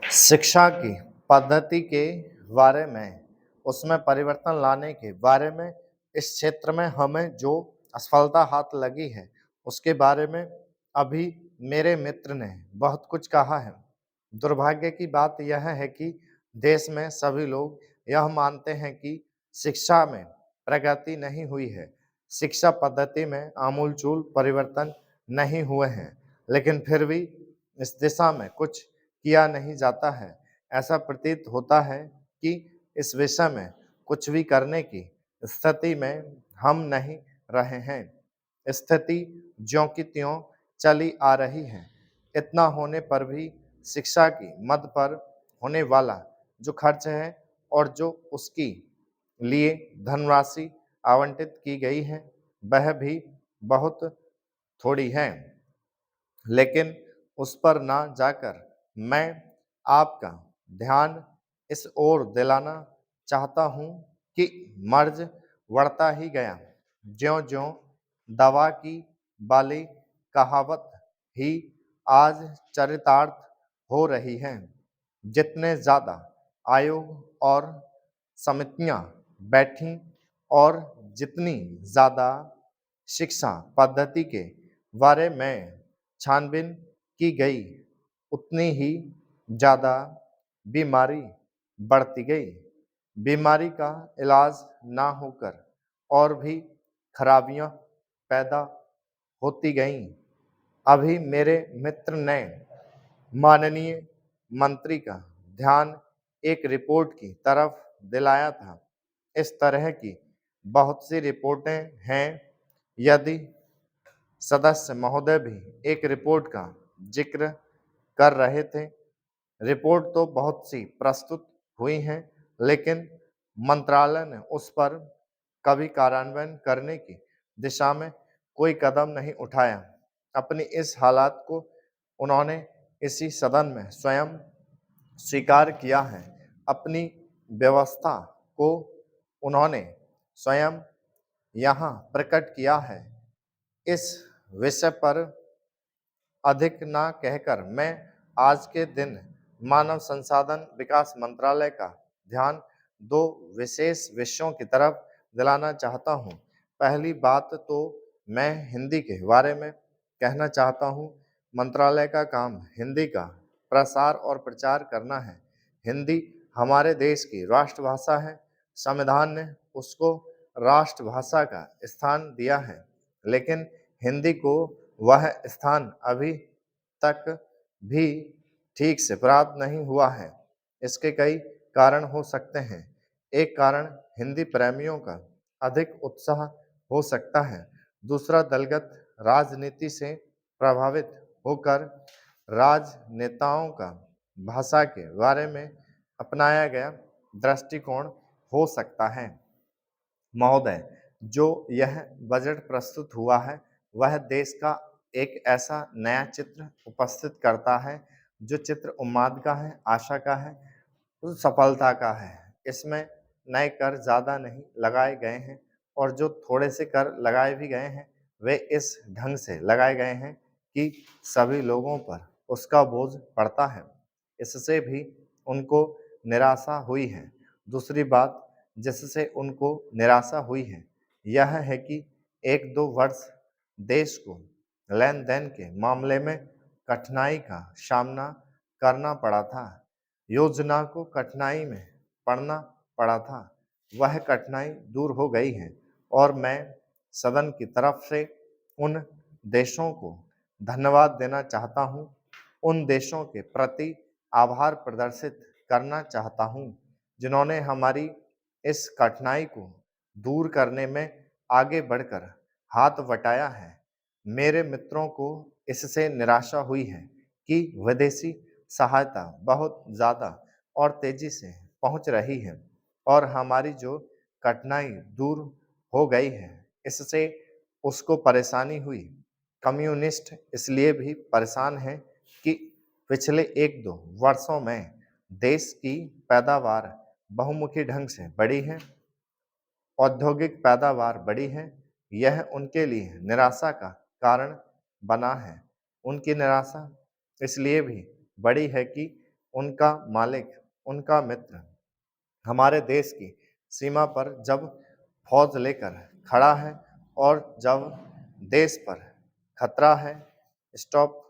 शिक्षा की पद्धति के बारे में, उसमें परिवर्तन लाने के बारे में, इस क्षेत्र में हमें जो असफलता हाथ लगी है, उसके बारे में अभी मेरे मित्र ने बहुत कुछ कहा है। दुर्भाग्य की बात यह है कि देश में सभी लोग यह मानते हैं कि शिक्षा में प्रगति नहीं हुई है, शिक्षा पद्धति में आमूलचूल परिवर्तन नहीं हुए हैं, लेकिन फिर भी इस दिशा में कुछ किया नहीं जाता है। ऐसा प्रतीत होता है कि इस विषय में कुछ भी करने की स्थिति में हम नहीं रहे हैं। स्थिति ज्यों की त्यों चली आ रही है। इतना होने पर भी शिक्षा की मद पर होने वाला जो खर्च है और जो उसकी लिए धनराशि आवंटित की गई है, वह भी बहुत थोड़ी है। लेकिन उस पर ना जाकर मैं आपका ध्यान इस ओर दिलाना चाहता हूँ कि मर्ज बढ़ता ही गया। ज्यों-ज्यों दवा की वाली कहावत ही आज चरितार्थ हो रही है। जितने ज़्यादा आयोग और समितियाँ बैठीं और जितनी ज़्यादा शिक्षा पद्धति के बारे में छानबीन की गई, उतनी ही ज़्यादा बीमारी बढ़ती गई। बीमारी का इलाज ना होकर और भी खराबियां पैदा होती गईं। अभी मेरे मित्र ने माननीय मंत्री का ध्यान एक रिपोर्ट की तरफ दिलाया था। इस तरह की बहुत सी रिपोर्टें हैं। यदि सदस्य महोदय भी एक रिपोर्ट का जिक्र कर रहे थे। रिपोर्ट तो बहुत सी प्रस्तुत हुई हैं, लेकिन मंत्रालय ने उस पर कभी कार्यान्वयन करने की दिशा में कोई कदम नहीं उठाया। अपनी इस हालात को उन्होंने इसी सदन में स्वयं स्वीकार किया है। अपनी व्यवस्था को उन्होंने स्वयं यहाँ प्रकट किया है। इस विषय पर अधिक ना कहकर मैं आज के दिन मानव संसाधन विकास मंत्रालय का ध्यान दो विशेष विषयों की तरफ दिलाना चाहता हूँ। पहली बात तो मैं हिंदी के बारे में कहना चाहता हूँ। मंत्रालय का काम हिंदी का प्रसार और प्रचार करना है। हिंदी हमारे देश की राष्ट्रभाषा है। संविधान ने उसको राष्ट्रभाषा का स्थान दिया है, लेकिन हिंदी को वह स्थान अभी तक भी ठीक से प्राप्त नहीं हुआ है। इसके कई कारण हो सकते हैं। एक कारण हिंदी प्रेमियों का अधिक उत्साह हो सकता है। दूसरा दलगत राजनीति से प्रभावित होकर राजनेताओं का भाषा के बारे में अपनाया गया दृष्टिकोण हो सकता है। महोदय, जो यह बजट प्रस्तुत हुआ है, वह देश का एक ऐसा नया चित्र उपस्थित करता है, जो चित्र उन्माद का है, आशा का है, सफलता का है। इसमें नए कर ज़्यादा नहीं लगाए गए हैं और जो थोड़े से कर लगाए भी गए हैं, वे इस ढंग से लगाए गए हैं कि सभी लोगों पर उसका बोझ पड़ता है। इससे भी उनको निराशा हुई है। दूसरी बात जिससे उनको निराशा हुई है, यह है कि 1-2 वर्ष देश को लेन-देन के मामले में कठिनाई का सामना करना पड़ा था। योजना को कठिनाई में पड़ना पड़ा था। वह कठिनाई दूर हो गई है और मैं सदन की तरफ से उन देशों को धन्यवाद देना चाहता हूँ। उन देशों के प्रति आभार प्रदर्शित करना चाहता हूँ, जिन्होंने हमारी इस कठिनाई को दूर करने में आगे बढ़कर हाथ बटाया है। मेरे मित्रों को इससे निराशा हुई है कि विदेशी सहायता बहुत ज़्यादा और तेज़ी से पहुंच रही है और हमारी जो कठिनाई दूर हो गई है, इससे उसको परेशानी हुई। कम्युनिस्ट इसलिए भी परेशान हैं कि पिछले 1-2 वर्षों में देश की पैदावार बहुमुखी ढंग से बढ़ी है, औद्योगिक पैदावार बढ़ी है। यह उनके लिए निराशा का कारण बना है। उनकी निराशा इसलिए भी बढ़ी है कि उनका मालिक, उनका मित्र हमारे देश की सीमा पर जब फौज लेकर खड़ा है और जब देश पर खतरा है, स्टॉप